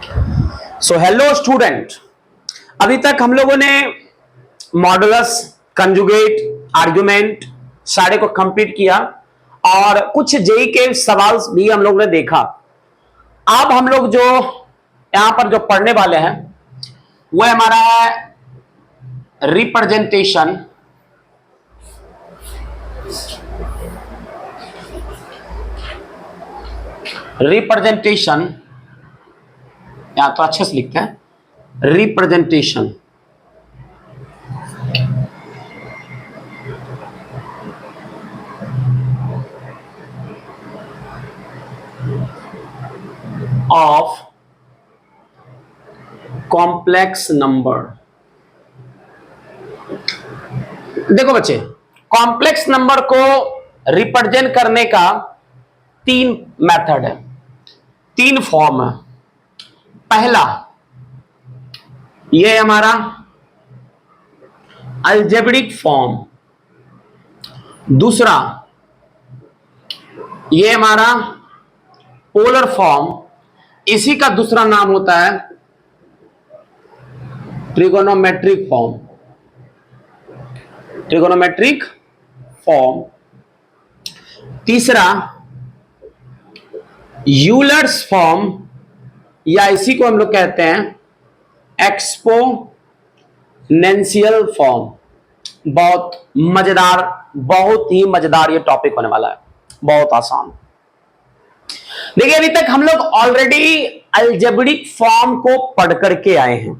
So hello student, अभी तक हम लोगों ने मॉडुलस, कंजुगेट, आर्गुमेंट सारे को कंप्लीट किया और कुछ जेई के सवाल भी हम लोग ने देखा। अब हम लोग जो यहां पर जो पढ़ने वाले हैं वो हमारा है रिप्रेजेंटेशन रिप्रेजेंटेशन या तो अच्छे से लिखते हैं रिप्रेजेंटेशन ऑफ कॉम्प्लेक्स नंबर। देखो बच्चे, कॉम्प्लेक्स नंबर को रिप्रेजेंट करने का तीन मेथड है, तीन फॉर्म है। पहला ये हमारा अलजेब्रिक फॉर्म, दूसरा ये हमारा पोलर फॉर्म, इसी का दूसरा नाम होता है ट्रिगोनोमेट्रिक फॉर्म। ट्रिगोनोमेट्रिक फॉर्म, तीसरा यूलर्स फॉर्म या इसी को हम लोग कहते हैं एक्सपोनेंशियल फॉर्म। बहुत मजेदार, बहुत ही मजेदार ये टॉपिक होने वाला है, बहुत आसान। देखिए, अभी तक हम लोग ऑलरेडी अलजेब्रिक फॉर्म को पढ़ करके आए हैं।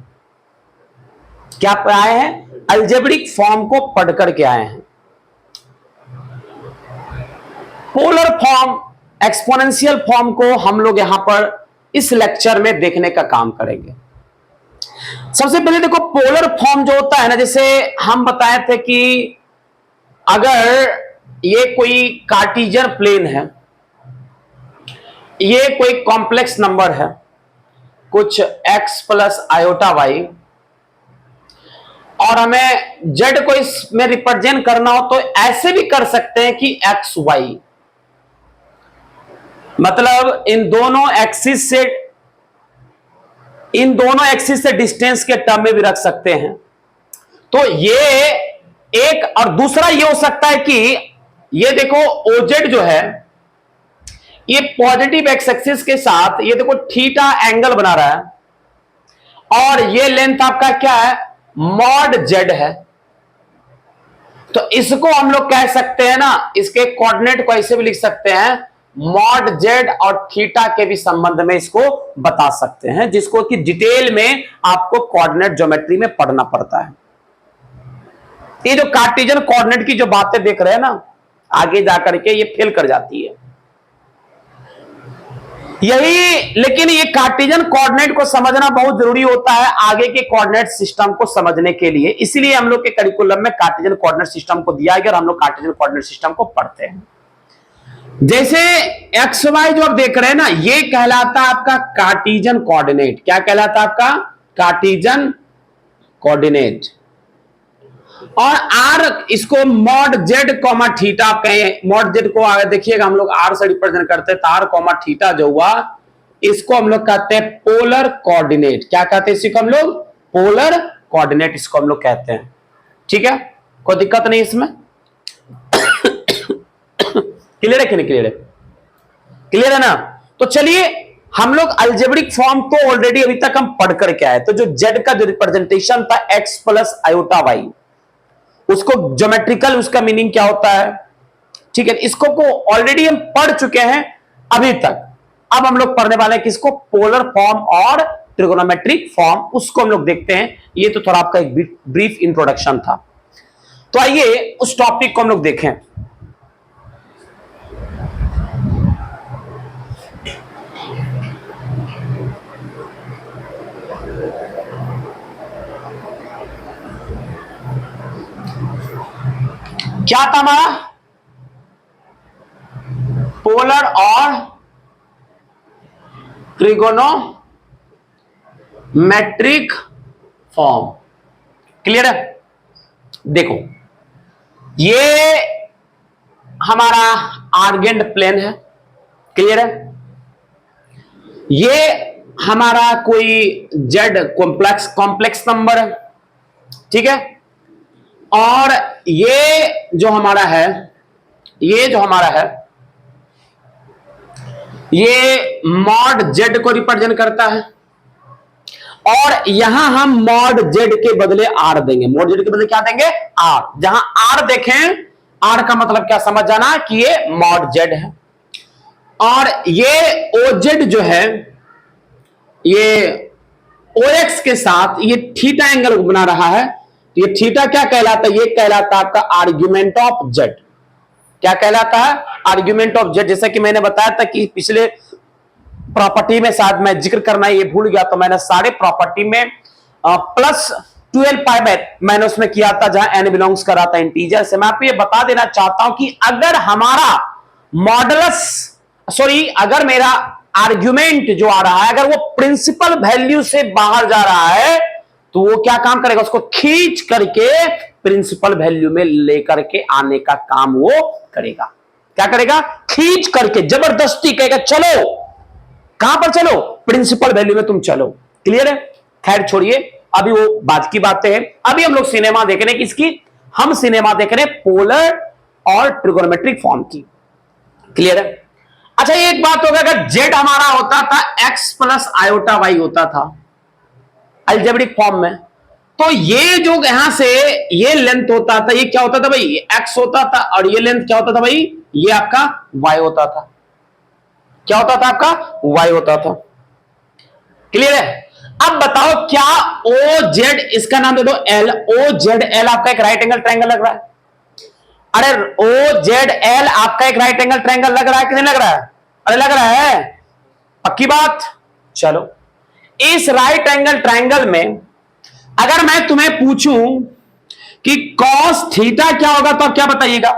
क्या आए हैं? अलजेब्रिक फॉर्म को पढ़ करके आए हैं। पोलर फॉर्म, एक्सपोनेंशियल फॉर्म को हम लोग यहां पर इस लेक्चर में देखने का काम करेंगे। सबसे पहले देखो, पोलर फॉर्म जो होता है ना, जैसे हम बताए थे कि अगर ये कोई कार्टेशियन प्लेन है, ये कोई कॉम्प्लेक्स नंबर है, कुछ x प्लस आयोटा वाई, और हमें z को इसमें रिप्रेजेंट करना हो तो ऐसे भी कर सकते हैं कि एक्स वाई, मतलब इन दोनों एक्सिस से डिस्टेंस के टर्म में भी रख सकते हैं। तो ये एक, और दूसरा ये हो सकता है कि ये देखो ओजेड जो है ये पॉजिटिव एक्स एक्सिस के साथ ये देखो थीटा एंगल बना रहा है, और ये लेंथ आपका क्या है? मॉड जेड है। तो इसको हम लोग कह सकते हैं ना, इसके कोऑर्डिनेट को ऐसे भी लिख सकते हैं, मॉड जेड और थीटा के भी संबंध में इसको बता सकते हैं, जिसको कि डिटेल में आपको कोऑर्डिनेट ज्योमेट्री में पढ़ना पड़ता है। ये जो कार्टेशियन कोऑर्डिनेट की जो बातें देख रहे हैं ना, आगे जाकर के ये फेल कर जाती है यही। लेकिन ये कार्टेशियन कोऑर्डिनेट को समझना बहुत जरूरी होता है आगे के कोऑर्डिनेट सिस्टम को समझने के लिए। इसलिए हम लोग के करिकुलम में कार्टेशियन कोऑर्डिनेट सिस्टम को दिया गया और हम लोग कार्टेशियन कोऑर्डिनेट सिस्टम को पढ़ते हैं। जैसे एक्स वाई जो आप देख रहे हैं ना, ये कहलाता है आपका कार्टेशियन कोऑर्डिनेट। क्या कहलाता है आपका? Cartesian coordinate. और आर, इसको मॉड जेड कॉमा थीटा कहें। मॉड जेड को आगे देखिएगा, हम लोग आर से रिप्रेजेंट करते हैं, तो आर कॉमा थीटा जो हुआ, इसको हम लोग कहते हैं पोलर कोऑर्डिनेट। क्या कहते हैं इसको हम लोग? पोलर कोऑर्डिनेट इसको हम लोग कहते हैं। ठीक है, कोई दिक्कत नहीं इसमें। क्लियर है कि नहीं? क्लियर है? क्लियर है ना? तो चलिए, हम लोग अलजेब्रिक फॉर्म तो ऑलरेडी अभी तक हम पढ़ करके आए। तो जो जेड का जो रिप्रेजेंटेशन था एक्स प्लस आयोटा वाई, उसको ज्योमेट्रिकल, उसका मीनिंग क्या होता है, ठीक है, इसको को ऑलरेडी हम पढ़ चुके हैं अभी तक। अब हम लोग पढ़ने वाले हैं किसको? पोलर फॉर्म और ट्रिगोनोमेट्रिक फॉर्म, उसको हम लोग देखते हैं। ये तो थोड़ा आपका एक ब्रीफ इंट्रोडक्शन था। तो आइए उस टॉपिक को हम लोग देखें। क्या था हमारा? पोलर और ट्रिगोनोमेट्रिक फॉर्म। क्लियर है? देखो, ये हमारा आर्गेंट प्लेन है। क्लियर है? ये हमारा कोई जेड कॉम्प्लेक्स नंबर है, ठीक है, और ये जो हमारा है, ये मॉड जेड को रिप्रेजेंट करता है, और यहां हम मॉड जेड के बदले आर देंगे। मॉड जेड के बदले क्या देंगे? आर। जहां आर देखें, आर का मतलब क्या समझ जाना कि ये मॉड जेड है। और ये ओजेड जो है, ये ओएक्स के साथ ये थीटा एंगल बना रहा है। ये थीटा क्या कहलाता है? ये कहलाता है आपका आर्ग्यूमेंट ऑफ जेड। क्या कहलाता है? Argument of Z. जैसा कि मैंने बताया था कि पिछले प्रॉपर्टी में शायद मैं जिक्र करना ये भूल गया, तो मैंने सारे प्रॉपर्टी में प्लस 12 पाई मैंने उसमें किया था, जहां एन बिलोंग्स कर रहा था इंटीजर से। मैं आपको ये बता देना चाहता हूं कि अगर हमारा अगर मेरा आर्ग्यूमेंट जो आ रहा है, अगर वो प्रिंसिपल वैल्यू से बाहर जा रहा है, तो वो क्या काम करेगा? उसको खींच करके प्रिंसिपल वैल्यू में लेकर के आने का काम वो करेगा। क्या करेगा? खींच करके जबरदस्ती कहेगा चलो। कहां पर चलो? प्रिंसिपल वैल्यू में तुम चलो। क्लियर है? खैर छोड़िए, अभी वो बात की बातें हैं। अभी हम लोग सिनेमा देख रहे हैं किसकी? हम सिनेमा देख रहे हैं पोलर और ट्रिगोनोमेट्रिक फॉर्म की। क्लियर है? अच्छा, एक बात होगा, अगर जेड हमारा होता था एक्स प्लस आयोटा वाई होता था अलजेब्रिक फॉर्म में, तो ये जो यहां से ये लेंथ होता था, ये क्या होता था भाई? एक्स होता था, और ये लेंथ क्या होता था भाई? ये आपका वाई होता था। क्या होता था? आपका वाई होता था। क्लियर है? अब बताओ, क्या ओ जेड, इसका नाम दे दो एल, ओ जेड एल आपका एक राइट एंगल ट्रायंगल लग रहा है? अरे ओ जेड एल आपका एक राइट एंगल ट्रायंगल लग रहा है कि नहीं लग रहा है? अरे लग रहा है, पक्की बात। चलो, इस राइट एंगल ट्रायंगल में अगर मैं तुम्हें पूछूं कि कॉस थीटा क्या होगा, तो आप क्या बताइएगा?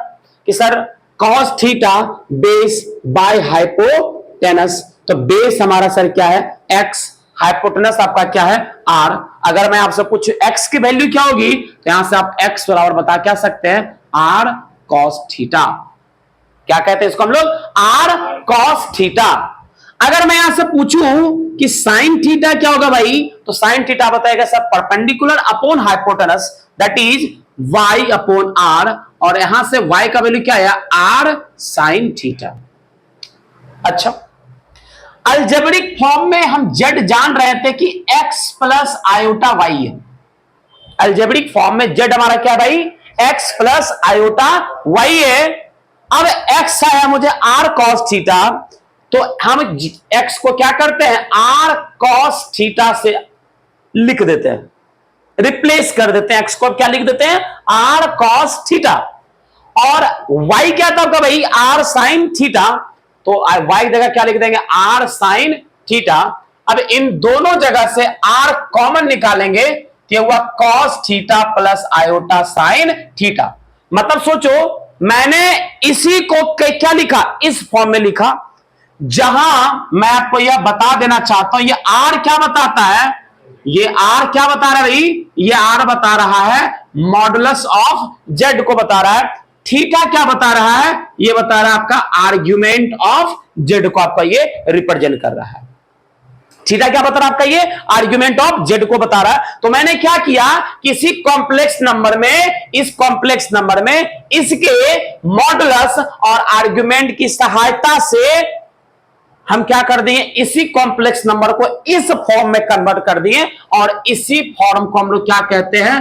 कि sir cos theta base by hypotenuse. तो बेस हमारा सर क्या है? एक्स। हाइपोटेनस आपका क्या है? आर। अगर मैं आपसे पूछूं एक्स की वैल्यू क्या होगी, तो यहां से आप एक्स बराबर बता क्या सकते हैं? R cos theta. क्या कहते हैं इसको हम लोग? R cos theta. अगर मैं यहां से पूछूं कि साइन थीटा क्या होगा भाई, तो साइन थीटा बताएगा sir perpendicular upon hypotenuse, that is y upon r. और यहां से वाई का वैल्यू क्या है? R sine theta. अच्छा, अलजेब्रिक फॉर्म में हम जेड जान रहे थे कि एक्स प्लस आयोटा वाई है। अलजेब्रिक फॉर्म में जेड हमारा क्या भाई? एक्स प्लस आयोटा वाई है। अब एक्स आया मुझे आर कॉस थीटा, तो हम एक्स को क्या करते हैं? आर कॉस थीटा से लिख देते हैं, रिप्लेस कर देते हैं। एक्स को क्या लिख देते हैं? R cos theta. और वाई क्या था आपका भाई? R sine theta. तो वाई जगह क्या लिख देंगे? R sine theta. अब इन दोनों जगह से आर कॉमन निकालेंगे, तो हुआ cos theta plus iota sine theta. मतलब सोचो, मैंने इसी को क्या लिखा? इस फॉर्म में लिखा, जहां मैं आपको यह बता देना चाहता हूं, ये आर क्या बताता है? ये आर क्या बता रहा है भाई? ये आर बता रहा है मॉडुलस ऑफ जेड को बता रहा है। थीटा क्या बता रहा है? ये बता रहा है आपका आर्ग्यूमेंट ऑफ जेड को आपका ये रिप्रेजेंट कर रहा है। थीटा क्या बता रहा है आपका? ये आर्ग्यूमेंट ऑफ जेड को बता रहा है। तो मैंने क्या किया? किसी कॉम्प्लेक्स नंबर में, इस कॉम्प्लेक्स नंबर में इसके मॉडुलस और आर्ग्यूमेंट की सहायता से हम क्या कर दिए? इसी कॉम्प्लेक्स नंबर को इस फॉर्म में कन्वर्ट कर दिए, और इसी फॉर्म को हम लोग क्या कहते हैं?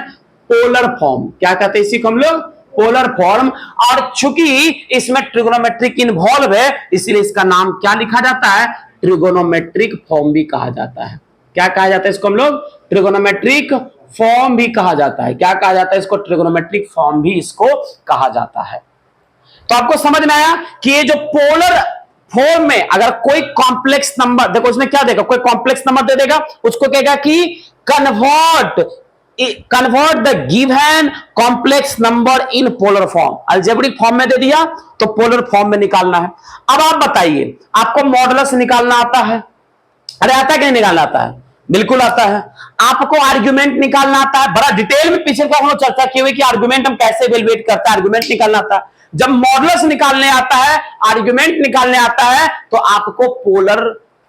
Polar form. क्या कहते हैं इसी को हम लोग? Polar form. और चूंकि इसमें ट्रिगोनोमेट्रिक इन्वॉल्व है, इसलिए इसका नाम क्या लिखा जाता है? ट्रिगोनोमेट्रिक फॉर्म भी कहा जाता है। क्या कहा जाता है इसको हम लोग? ट्रिगोनोमेट्रिक फॉर्म भी कहा जाता है। क्या कहा जाता है इसको? ट्रिगोनोमेट्रिक फॉर्म भी इसको कहा जाता है। तो आपको समझ में आया कि ये जो पोलर फॉर्म में अगर कोई कॉम्प्लेक्स नंबर, देखो इसमें क्या देगा? कोई कॉम्प्लेक्स नंबर दे देगा, उसको कहेगा कि convert the given complex number in polar form. Algebraic form में दे दिया तो पोलर फॉर्म में निकालना है। अब आप बताइए, आपको मॉडुलस निकालना आता है? अरे आता है कि नहीं निकालना आता है? बिल्कुल आता है। आपको आर्ग्यूमेंट निकालना आता है? बड़ा डिटेल में पीछे का हम लोग चर्चा की हुई कि आर्ग्यूमेंट हम कैसे इवैल्यूएट करते हैं, आर्ग्यूमेंट निकालना आता है। जब मॉडुलस निकालने आता है, आर्ग्यूमेंट निकालने आता है, तो आपको पोलर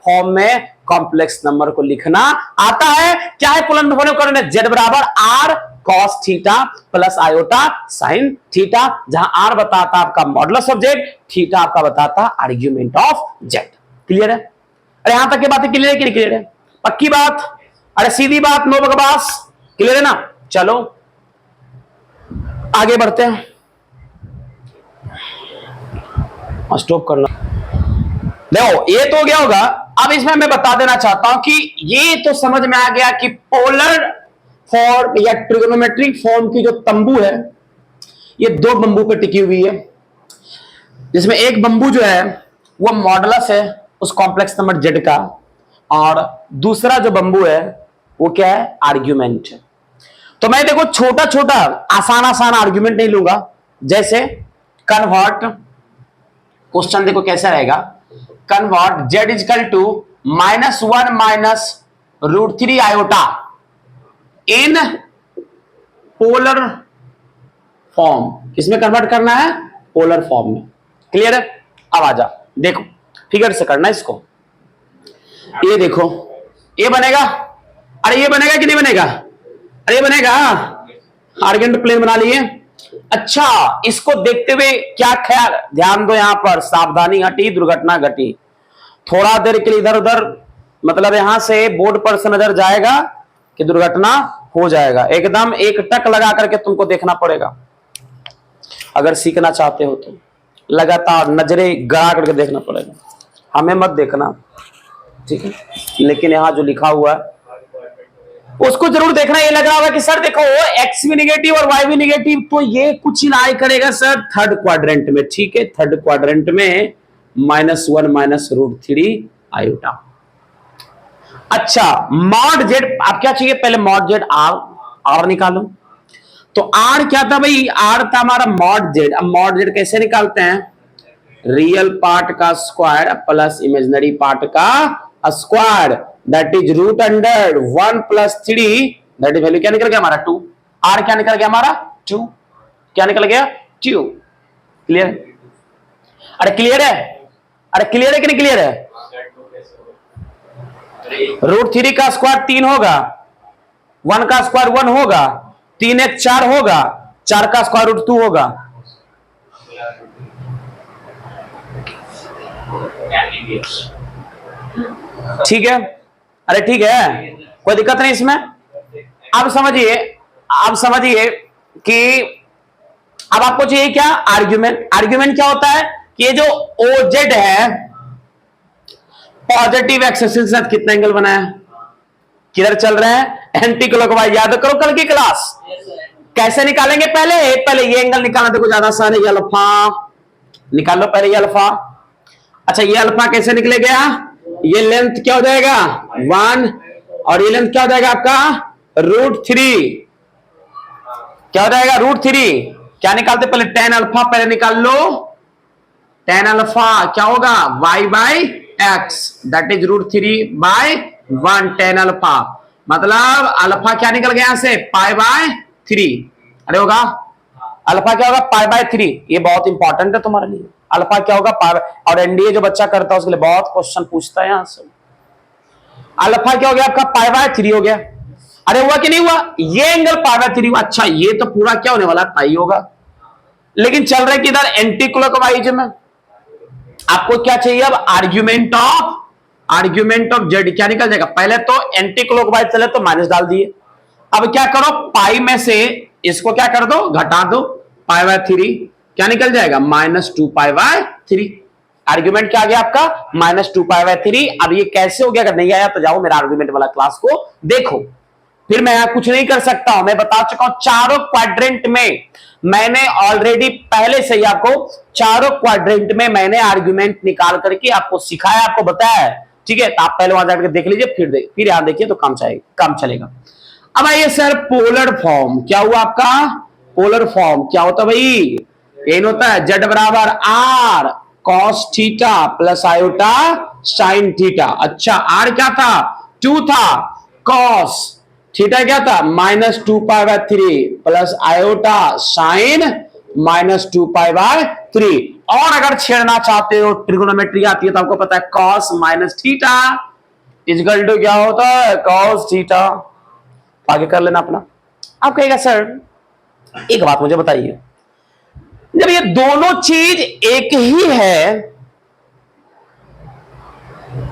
फॉर्म में कॉम्प्लेक्स नंबर को लिखना आता है। क्या है पोलर फॉर्म करना? जेड बराबर r cos theta plus iota sine theta, जहां आर बताता आपका मॉडुलस ऑफ जेड, थीटा आपका बताता आर्ग्यूमेंट ऑफ जेड। क्लियर है? अरे यहां तक की बातें क्लियर है कि नहीं क्लियर है? पक्की बात? अरे सीधी बात, नो बकवास। क्लियर है ना? चलो आगे बढ़ते हैं। स्टॉप करना। देखो ये तो गया होगा। अब इसमें मैं बता देना चाहता हूं कि ये तो समझ में आ गया कि पोलर फॉर्म या ट्रिगोनोमेट्रिक फॉर्म की जो तंबू है, ये दो बंबू पे टिकी हुई है, जिसमें एक बंबू जो है वो मॉडुलस है उस कॉम्प्लेक्स नंबर जेड का, और दूसरा जो बंबू है वो क्या है? आर्ग्यूमेंट है। तो मैं देखो छोटा छोटा आसान आसान आर्ग्यूमेंट नहीं लूंगा, जैसे कन्वर्ट, क्वेश्चन देखो कैसा रहेगा, convert z is equal to -1 minus √3 iota in polar form. किसमें कन्वर्ट करना है? पोलर फॉर्म में। क्लियर है? अब आ जा, देखो फिगर से करना इसको। ये देखो ये बनेगा, अरे ये बनेगा कि नहीं बनेगा? अरे ये बनेगा, आर्गेंट प्लेन बना लिए। अच्छा, इसको देखते हुए क्या ख्याल, ध्यान दो यहां पर, सावधानी हटी दुर्घटना घटी। थोड़ा देर के लिए इधर उधर, मतलब यहां से बोर्ड पर से नजर जाएगा कि दुर्घटना हो जाएगा। एकदम एक टक लगा करके तुमको देखना पड़ेगा अगर सीखना चाहते हो तो। लगातार नजरें गड़ा करके देखना पड़ेगा, हमें मत देखना, ठीक है? लेकिन यहां जो लिखा हुआ है उसको जरूर देखना। ये लग रहा होगा कि सर देखो एक्स भी निगेटिव और वाई भी निगेटिव, तो ये कुछ इलाज करेगा सर थर्ड क्वाड्रेंट में। ठीक है, थर्ड क्वाड्रेंट में -1 माइनस √3 आयोटा। अच्छा, मॉड जेड, आप क्या चाहिए पहले? मॉड जेड आर निकालो। तो आर क्या था भाई? आर था हमारा मॉड जेड। अब मॉड जेड कैसे निकालते हैं? रियल पार्ट का स्क्वायर प्लस इमेजिनरी पार्ट का square, that is √1 + 3, that is value क्या निकल गया हमारा? 2। आर क्या निकल गया हमारा? 2। क्या निकल गया? 2। क्लियर? अरे क्लियर है? अरे क्लियर है कि नहीं क्लियर है? √3 का स्क्वायर 3 होगा, 1 का स्क्वायर 1 होगा, 3 1 4 होगा, 4 का स्क्वायर √2 होगा। ठीक है? अरे ठीक है, कोई दिक्कत नहीं इसमें। अब समझिए, आप समझिए कि अब आपको चाहिए क्या? आर्ग्यूमेंट। आर्ग्यूमेंट क्या होता है कि ये जो OZ है, पॉजिटिव एक्सिस के साथ कितना एंगल बनाया? किधर चल रहे हैं? Anti clockwise. याद करो कल की क्लास। कैसे निकालेंगे? पहले ये एंगल निकालना, देखो ज्यादा आसान है। ये अल्फा निकाल लो पहले, ये अल्फा। अच्छा, ये अल्फा कैसे निकलेगा? ये लेंथ क्या हो जाएगा? 1, और ये लेंथ क्या हो जाएगा आपका? √3। क्या हो जाएगा? √3। क्या निकालते पहले? tan अल्फा पहले निकाल लो। tan अल्फा क्या होगा? y/x, that is √3/1 tan alpha. मतलब अल्फा क्या निकल गया यहां से? π/3। अरे होगा अल्फा क्या होगा? π/3। ये बहुत इंपॉर्टेंट है तुम्हारे लिए। अल्फा क्या होगा? और एनडीए जो बच्चा करता है उसके लिए बहुत क्वेश्चन पूछता है यहां से। अल्फा क्या हो गया आपका? π/3 हो गया। अरे हुआ कि नहीं हुआ? ये एंगल π/3 हुआ। अच्छा, ये तो पूरा क्या होने वाला? पाई होगा। लेकिन चल रहा है किधर? एंटी क्लॉकवाइज में। आपको क्या चाहिए अब? Argument of Z. क्या निकल जाएगा? पहले तो एंटी क्लॉकवाइज चले तो माइनस डाल दिए। अब क्या करो? पाई में से इसको क्या कर दो? घटा दो। π/3 क्या निकल जाएगा? -2π/3। आर्ग्यूमेंट क्या आ गया आपका? -2π/3। अब ये कैसे हो गया? अगर नहीं आया तो जाओ मेरा आर्ग्यूमेंट वाला क्लास को देखो। फिर मैं यहां कुछ नहीं कर सकता हूं, मैं बता चुका हूं। चारों क्वाड्रेंट में मैंने ऑलरेडी पहले से ही आपको चारों क्वाड्रेंट में मैंने आर्ग्यूमेंट निकाल करके आपको सिखाया, आपको बताया है। ठीक है, तो आप पहले वहां जाकर देख लीजिए, फिर यहां देखिए तो काम चलेगा। अब आइए सर, पोलर फॉर्म क्या हुआ आपका? पोलर फॉर्म क्या होता भाई? ये होता है जेड बराबर r cos theta plus iota sine theta. अच्छा, आर क्या था? 2 था। कॉस थीटा क्या था? -2π/3 प्लस आयोटा साइन -2π/3। और अगर छेड़ना चाहते हो, ट्रिगोनोमेट्री आती है तो आपको पता है cos - थीटा इक्वल टू क्या होता है, कॉस थीटा। आगे कर लेना अपना। आप कहेगा सर एक बात मुझे बताइए, जब ये दोनों चीज एक ही है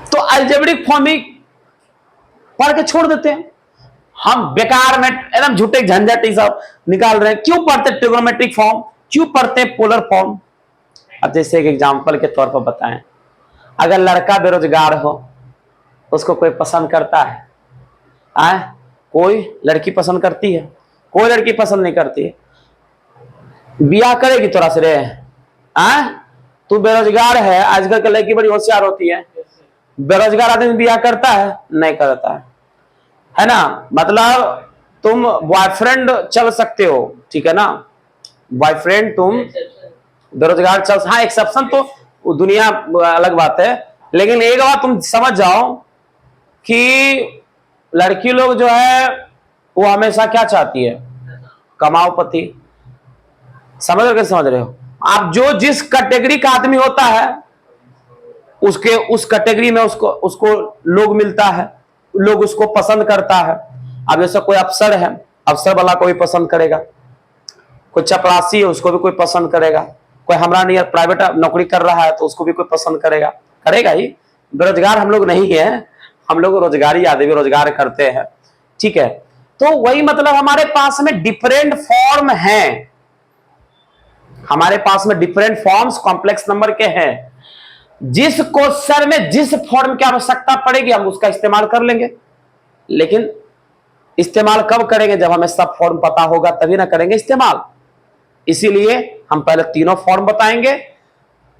तो अलजेब्रिक फॉर्म ही पढ़ के छोड़ देते हैं। हम बेकार में एकदम झूठे झंझट ही सब निकाल रहे हैं। क्यों पढ़ते ट्रिग्नोमेट्रिक फॉर्म, क्यों पढ़ते पोलर फॉर्म? अब जैसे एक एग्जांपल के तौर पर बताएं, अगर लड़का बेरोजगार हो, उसको कोई पसंद करता है? कोई लड़की पसंद करती है? कोई लड़की पसंद नहीं करती है। बियाह करेगी तोरा से रे? तू बेरोजगार है। आजकल की लड़की बड़ी होशियार होती है। बेरोजगार आदमी बियाह करता है? नहीं करता है ना। मतलब तुम बॉयफ्रेंड चल सकते हो, ठीक है ना, बॉयफ्रेंड तुम बेरोजगार चल, हाँ एक्सेप्शन तो दुनिया अलग बात है। लेकिन एक बात तुम समझ जाओ कि लड़की लोग जो है वो हमेशा क्या चाहती है, कमाओ पति। समझ रहे हो? समझ रहे हो आप? जो जिस कैटेगरी का आदमी होता है उसके उस कैटेगरी में उसको लोग मिलता है, लोग उसको पसंद करता है। अब जैसे कोई अफसर है, अफसर वाला को भी पसंद करेगा। कोई चपरासी है, उसको भी कोई पसंद करेगा। कोई हमारा नियर प्राइवेट नौकरी कर रहा है तो उसको भी कोई पसंद करेगा, करेगा ही। बेरोजगार हम लोग नहीं है, हम लोग रोजगारी आदमी रोजगार करते हैं, ठीक है। तो वही मतलब हमारे पास में डिफरेंट फॉर्म हैं, हमारे पास में डिफरेंट फॉर्म्स कॉम्प्लेक्स नंबर के हैं। जिस क्वेश्चन में जिस फॉर्म की आवश्यकता पड़ेगी हम उसका इस्तेमाल कर लेंगे। लेकिन इस्तेमाल कब करेंगे? जब हमें सब फॉर्म पता होगा तभी ना करेंगे इस्तेमाल। इसीलिए हम पहले तीनों फॉर्म बताएंगे।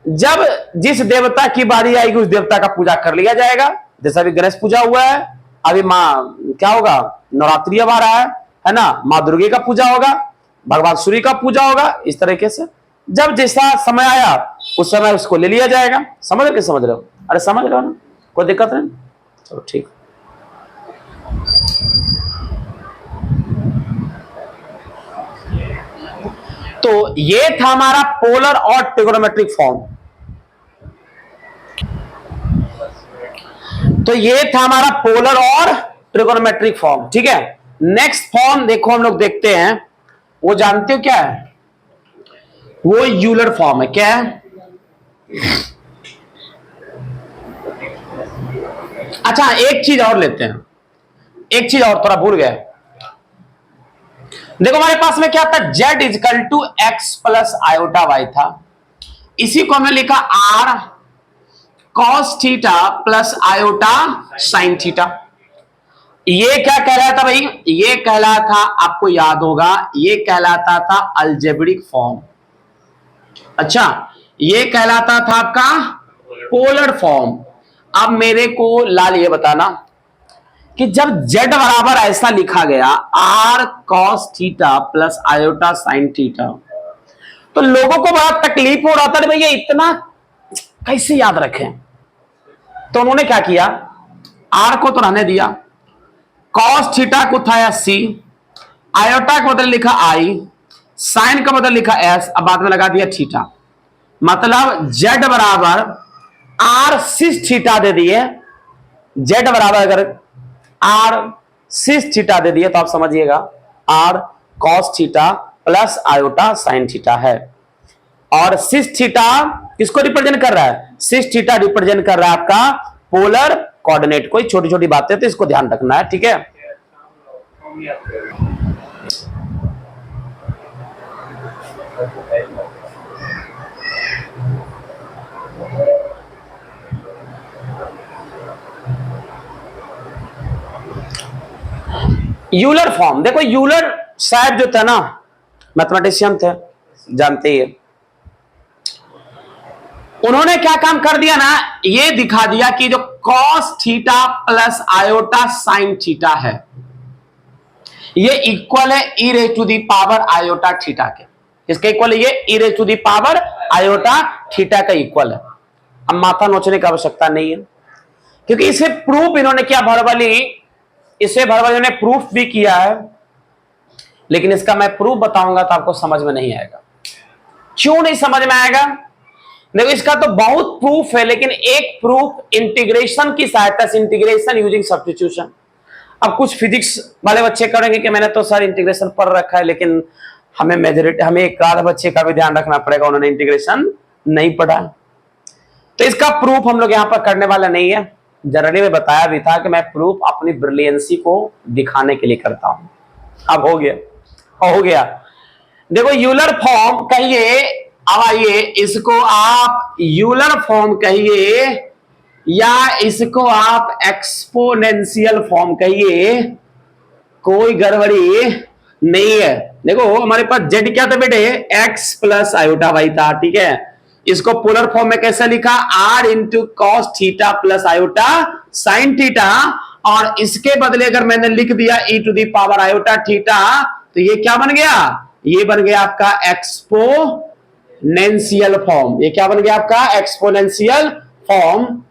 जब जिस देवता की बारी आएगी उस देवता का पूजा कर लिया जाएगा। जैसा अभी गणेश पूजा हुआ है, अभी माँ क्या होगा, नवरात्रि अब आ रहा है ना, माँ दुर्गे का पूजा होगा, भगवान सूर्य का पूजा होगा। इस तरीके से जब जैसा समय आया उस समय उसको ले लिया जाएगा। समझ रहे? समझ रहे हो? अरे समझ रहे हो ना, कोई दिक्कत नहीं। चलो ठीक। तो ये था हमारा पोलर और ट्रिगोनोमेट्रिक फॉर्म। तो ये था हमारा पोलर और ट्रिगोनोमेट्रिक फॉर्म, ठीक है। नेक्स्ट फॉर्म देखो हम लोग देखते हैं, वो जानते हो क्या है? वो यूलर फॉर्म है। क्या है? अच्छा एक चीज और लेते हैं, एक चीज और थोड़ा भूल गए। देखो हमारे पास में क्या था, z is equal to x plus iota y था। इसी को हमने लिखा r cos theta plus iota sine theta. ये क्या कहलाता भाई? ये कहलाता था, आपको याद होगा, ये कहलाता था अलजेब्रिक फॉर्म। अच्छा ये कहलाता था आपका पोलर फॉर्म। अब मेरे को लाल ये बताना कि जब z बराबर ऐसा लिखा गया r cos theta plus iota sine theta, तो लोगों को बड़ा तकलीफ हो रहा था भैया इतना कैसे याद रखें। तो उन्होंने क्या किया, r को तो रहने दिया, cos थीटा को उठाया c, आयोटा का बदल लिखा i, साइन का बदल लिखा s, अब बाद में लगा दिया थीटा। मतलब z बराबर r सिस थीटा दे दिए। z बराबर अगर r सिस थीटा दे दिए तो आप समझिएगा r cos theta plus iota sine theta है। और सिस थीटा किसको रिप्रेजेंट कर रहा है? सिस थीटा रिप्रेजेंट कर रहा है आपका पोलर कोऑर्डिनेट। कोई छोटी छोटी बातें तो इसको ध्यान रखना है, ठीक है। यूलर फॉर्म देखो, यूलर साहब जो था ना मैथमेटिशियन थे, जानते ही। उन्होंने क्या काम कर दिया ना, ये दिखा दिया कि जो cos theta plus iota sine theta है ये इक्वल है e raise to the power iota theta के। इसके इक्वल है, ये e raise to the power iota theta का इक्वल है। अब माथा नोचने की आवश्यकता नहीं है क्योंकि इसे प्रूफ इन्होंने किया वर्बली, इसे वर्बली ने प्रूफ भी किया है। लेकिन इसका मैं प्रूफ बताऊंगा तो आपको समझ में नहीं आएगा। क्यों नहीं समझ में आएगा? देखो इसका तो बहुत प्रूफ है, लेकिन एक प्रूफ इंटीग्रेशन की सहायता से, इंटीग्रेशन यूजिंग सब्स्टिट्यूशन। अब कुछ फिजिक्स वाले बच्चे करेंगे कि मैंने तो सर इंटीग्रेशन पढ़ रखा है, लेकिन हमें मेजॉरिटी, हमें एक आध बच्चे का भी ध्यान रखना पड़ेगा, उन्होंने इंटीग्रेशन नहीं पढ़ा। तो इसका प्रूफ हम लोग यहां पर करने वाला नहीं है। जनरली में बताया भी था कि मैं प्रूफ अपनी ब्रिलियंसी को दिखाने के लिए करता हूं। अब हो गया। देखो यूलर फॉर्म कहिए, अब आइए इसको आप यूलर फॉर्म कहिए या इसको आप एक्सपोनेंशियल फॉर्म कहिए, कोई गड़बड़ी नहीं है। देखो हमारे पास जेड क्या था बेटे, एक्स प्लस आयोटा वाई था, ठीक है। इसको पोलर फॉर्म में कैसे लिखा, r into cos theta plus iota sine theta, और इसके बदले अगर मैंने लिख दिया e to the power iota theta, तो ये क्या बन गया, ये बन गया आपका एक्सपोनेंशियल फॉर्म। ये क्या बन गया आपका एक्सपोनेंशियल फॉर्म।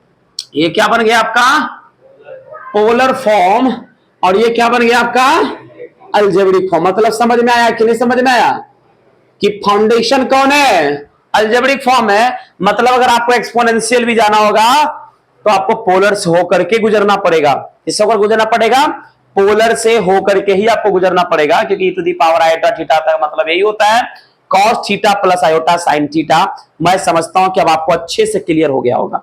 ये क्या बन गया आपका पोलर फॉर्म, और ये क्या बन गया आपका अलजेब्रिक फॉर्म। मतलब समझ में आया कि नहीं समझ में आया कि फाउंडेशन कौन है, अलजेब्रिक फॉर्म है। मतलब अगर आपको एक्सपोनेंशियल भी जाना होगा तो आपको पोलर से होकर के गुजरना पड़ेगा। किससे होकर गुजरना पड़ेगा, पोलर से होकर के ही आपको गुजरना पड़ेगा, क्योंकि to the power iota theta का मतलब यही होता है cos theta plus iota sine theta. मैं समझता हूं कि अब आपको अच्छे से क्लियर हो गया होगा,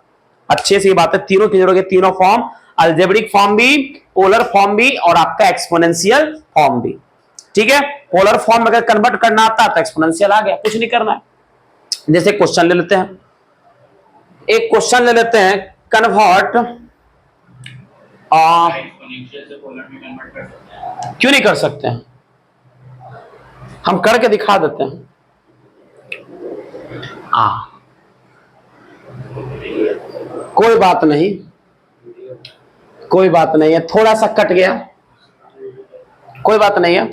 अच्छे से ये बातें तीनों क्लियर हो गई। तीनों फॉर्म, अलजेब्रिक फॉर्म भी, पोलर फॉर्म भी, और आपका एक्सपोनेंशियल फॉर्म भी, ठीक है। पोलर फॉर्म अगर कन्वर्ट करना आता तो एक्सपोनेंशियल आ गया, कुछ नहीं करना है। जैसे क्वेश्चन ले लेते हैं, एक क्वेश्चन ले लेते हैं, कन्वर्ट क्यों नहीं कर सकते हैं, हम करके दिखा देते हैं। कोई बात नहीं, कोई बात नहीं है, थोड़ा सा कट गया, कोई बात नहीं है।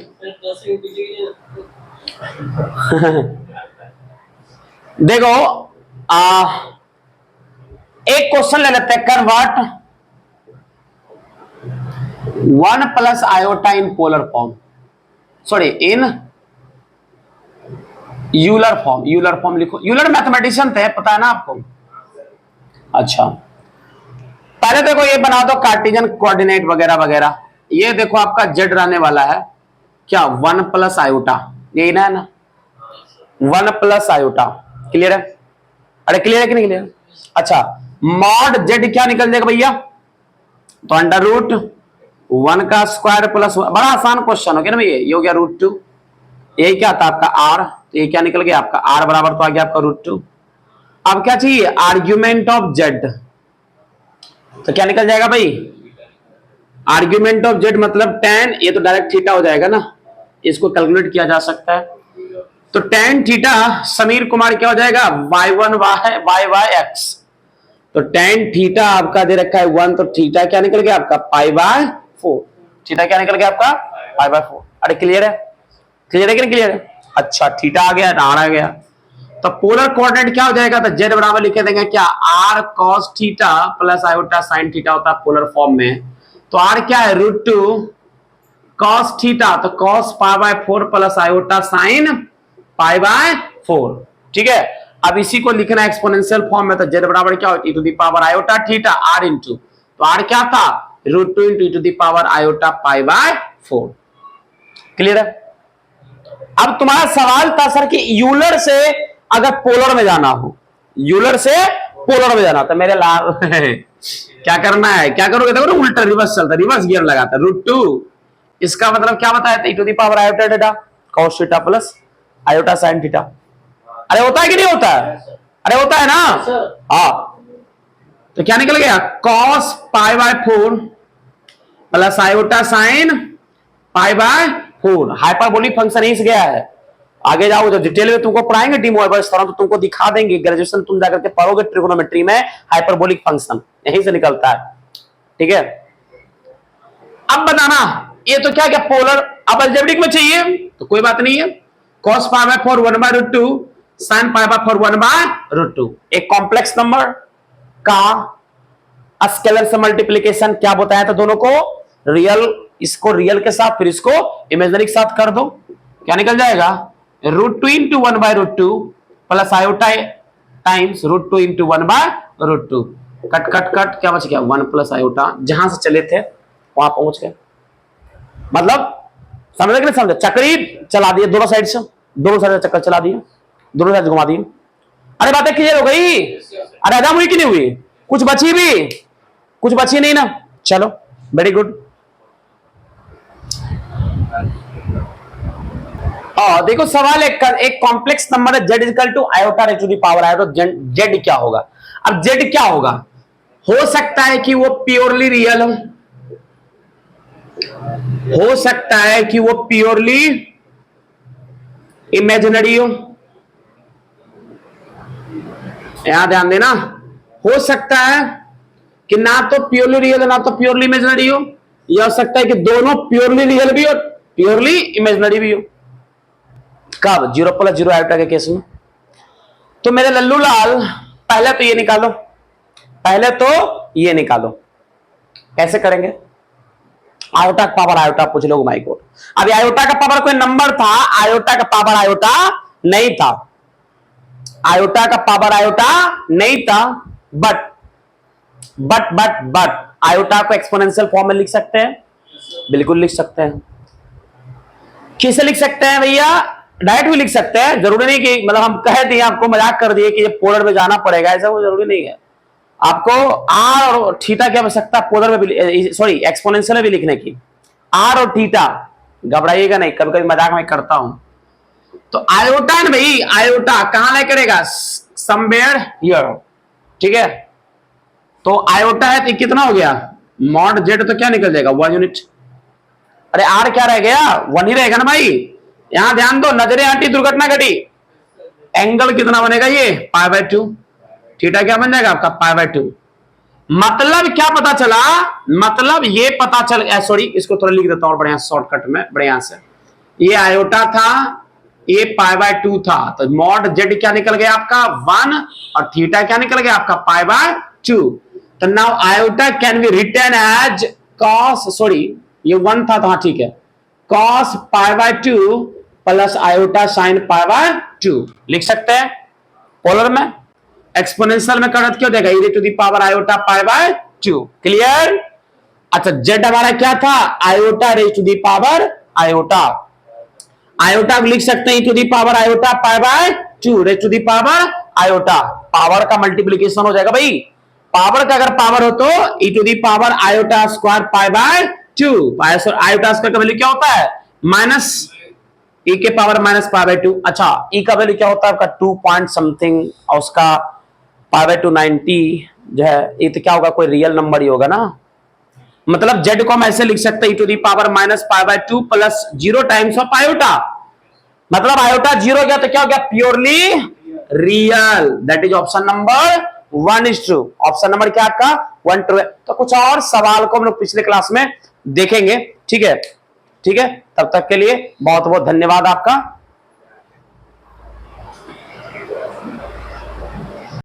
देखो एक क्वेश्चन ले लेते हैं, convert 1 plus iota in polar form, sorry in Euler form. Euler form लिखो, यूलर मैथमेटिशियन थे, पता है ना आपको। अच्छा पहले देखो ये बना दो कार्टेशियन कोऑर्डिनेट वगैरह वगैरह। ये देखो आपका जेड रहने वाला है क्या, 1 प्लस आयोटा, यही ना है ना, 1 प्लस आयोटा। क्लियर है, अरे क्लियर है कि नहीं क्लियर। अच्छा मॉड जेड क्या निकल जाएगा भैया, तो अंडर रूट 1 का स्क्वायर प्लस, बड़ा आसान क्वेश्चन हो गया ना भैया। ये हो गया √2, यही क्या था आपका आर, तो ये क्या निकल गया आपका आर बराबर तो आ गया आपका √2। अब क्या चाहिए, आर्ग्यूमेंट ऑफ जेड, तो क्या निकल जाएगा भाई, आर्ग्यूमेंट ऑफ जेड मतलब tan, ये तो डायरेक्ट थीटा हो जाएगा ना, इसको कैलकुलेट किया जा सकता है। तो tan थीटा समीर कुमार क्या हो जाएगा, y1 y x, तो tan थीटा आपका दे रखा है 1, तो थीटा क्या निकल गया आपका π/4, थीटा क्या निकल गया आपका π/4। अरे क्लियर है, क्लियर है कि नहीं क्लियर है। अच्छा थीटा आ गया, आर आ गया, तो पोलर कोऑर्डिनेट क्या हो जाएगा, तो जेड बराबर लिखे देंगे क्या, r cos theta plus iota sine theta होता है पोलर फॉर्म में। तो आर क्या है √2 कॉस थीटा, तो कॉस π/4 प्लस आयोटा साइन π/4, ठीक है। अब इसी को लिखना एक्सपोनेंशियल फॉर्म में, तो जेड बराबर क्या हो, e to the power iota theta r into, तो आर क्या था √2 into e to the power iota π/4। Clear है। अब तुम्हारा सवाल था सर कि यूलर से अगर पोलर में जाना हो, यूलर से पोलर में जाना, तो मेरे लाल क्या करना है, क्या करोगे, देखो उल्टा रिवर्स चलता, रिवर्स गियर लगाता है। √2 इसका मतलब क्या बताया था, e to the power iota theta cos theta plus iota sine theta. अरे होता है कि नहीं होता है, अरे होता है ना, हाँ। तो क्या निकल गया, cos π/4 plus iota sine π/4। Hyperbolic function ही से गया है, आगे जाओ जो डिटेल में तुमको पढ़ाएंगे डी मोइबर्स थ्योरम, तो तुमको दिखा देंगे, ग्रेजुएशन तुम जाकर के पढ़ोगे ट्रिगोनोमेट्री में, हाइपरबोलिक फंक्शन यहीं से निकलता है, ठीक है। अब बताना, ये तो क्या क्या पोलर, अब अलजेब्रिक में चाहिए तो कोई बात नहीं है, cos π/4 1/√2 sin π/4 1/√2। एक कॉम्प्लेक्स नंबर का स्केलर से मल्टीप्लीकेशन क्या बताया था, दोनों को रियल, इसको रियल के साथ फिर इसको इमेजिनरी के साथ कर दो, क्या निकल जाएगा √2 into 1/√2 plus iota times root 2 into 1 by root 2। Cut cut cut, क्या बच गया 1 प्लस आयोटा, जहां से चले थे वहां पहुंच गए। मतलब समझ कि नहीं समझे, चक्री चला दिए दोनों साइड से, दोनों साइड से चक्कर चला दिए, दोनों साइड घुमा दिए। अरे बातें क्लियर हो गई? अरे अदा हुई कि नहीं हुई? कुछ बची भी? कुछ बची नहीं ना? चलो वेरी गुड। देखो सवाल एक कॉम्प्लेक्स नंबर है z equal to iota raise to the power आया, तो z क्या होगा? अब z क्या होगा? हो सकता है कि वो प्योरली रियल हो सकता है कि वो प्योरली इमेजिनरी हो। यहां ध्यान देना, हो सकता है कि ना तो प्योरली रियल ना तो प्योरली इमेजिनरी हो, या हो सकता है कि दोनों प्योरली रियल भी हो प्योरली इमेजिनरी भी हो। कब? 0 प्लस 0 आयोटा के केस में। तो मेरे लल्लू लाल पहले तो ये निकालो, पहले तो ये निकालो। कैसे करेंगे? आयोटा का पावर आयोटा पूछ लो माई गॉड। अब आयोटा का पावर कोई नंबर था, आयोटा का पावर आयोटा नहीं था, आयोटा का पावर आयोटा नहीं था, बट आयोटा को एक्सपोनेंशियल फॉर्म में लिख सकते हैं, बिल्कुल लिख सकते हैं। किसे लिख सकते हैं भैया? डायरेक्ट भी लिख सकते हैं, जरूरी नहीं कि मतलब हम कह दिए आपको, मजाक कर दिए कि ये पोलर में जाना पड़ेगा, ऐसा वो जरूरी नहीं है। आपको आर और थीटा की आवश्यकता पोलर में भी, सॉरी एक्सपोनेंशियल में भी लिखने की। आर और थीटा, घबराइएगा नहीं, कभी कभी मजाक में करता हूं। तो आयोटा है भाई, आयोटा कहां ले करेगा? समवेयर हियर, ठीक है। तो आयोटा है तो कितना हो गया? मॉड जेड, तो क्या निकल जाएगा 1 यूनिट। अरे आर क्या रह गया? 1 ही रहेगा ना भाई। यहां ध्यान दो, नजरें हटी दुर्घटना घटी। एंगल कितना बनेगा? ये π/2। थीटा क्या बन जाएगा आपका? π/2। मतलब क्या पता चला? मतलब ये पता चल, सॉरी इसको थोड़ा लिख देता हूं बढ़िया शॉर्टकट में, बढ़िया से। ये आयोटा था, ये π/2 था, तो मॉड जेड क्या निकल गया आपका? 1, और थीटा क्या निकल गया आपका? π/2। तो now iota can be written as cos, sorry ये 1 था, तो हाँ ठीक है, cos π/2 प्लस आयोटा साइन π/2 लिख सकते हैं। पोलर में एक्सपोनेंशियल में करत क्यों देगा? e to the power iota π/2। Clear? अच्छा जेड हमारा क्या था? Iota raise to the power iota. Iota लिख सकते हैं e to the power iota π/2 raise to the power iota. Power का मल्टीप्लीकेशन हो जाएगा भाई, पावर का अगर पावर हो तो e to the power iota square π/2। Iota square का वैल्यू क्या होता है? माइनस e के पावर माइनस π/2। अच्छा e का वैल्यू क्या होता है आपका? 2 पॉइंट समथिंग, और उसका π/2 90 जो है, ये तो क्या होगा? कोई रियल नंबर ही होगा ना। मतलब z को हम ऐसे लिख सकते हैं e to the power minus π/2 plus 0 times of iota. मतलब आयोटा 0 गया तो क्या हो गया? Purely real. That is option number 1 is true. Option number क्या आपका? 1 ट्रू है। तो कुछ और सवाल को हम लोग पिछले क्लास में देखेंगे, ठीक है? ठीक है, तब तक के लिए बहुत बहुत धन्यवाद आपका।